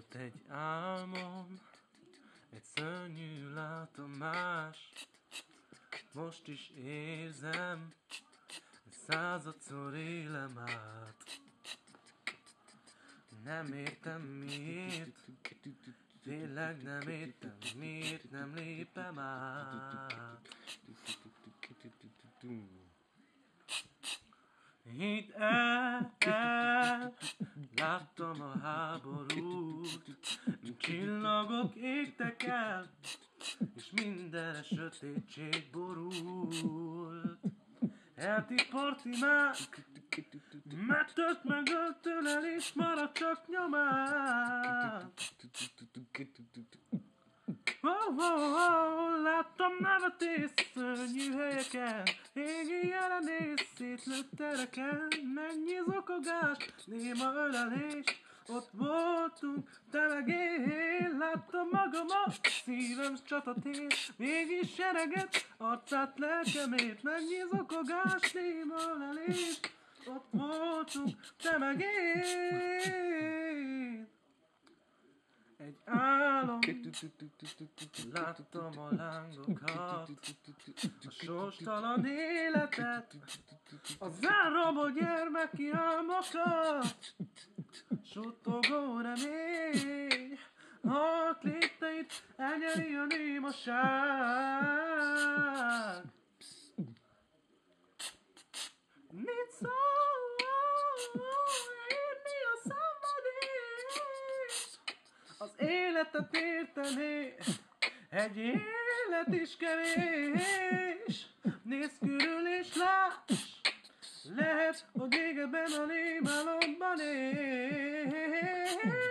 Volt egy álmom, egy szörnyű látomás. Most is érzem, századszor élem át. Nem értem miért, tényleg nem értem miért nem lépem át. Hidd el, láttam a háborút, csillagok égtek el, és mindenre sötétség borult. Eltiporti már, megtört, megölt, ölelés, maradt csak nyomát. Láttam nevetés szörnyű helyeken, égi jelenés, szétlőtt tereken, mennyi zokogás, néma ölelés, ott voltunk, te meg én, láttam magamat, szívem csatatér, mégis sereget, arcát, lelkemét, mennyi zokogás, néma ölelés, ott voltunk, te meg én. Egy álom, láttam a lángokat, a sorstalan életet, az elrabó gyermeki álmokat, suttogó remény, halt léteit elnyeri a némaság. Nincs szó, írni a szenvedést, az életet érteni, egy élet is kevés. Nézz körül és láss, lehet, hogy égebben a rémálomban él.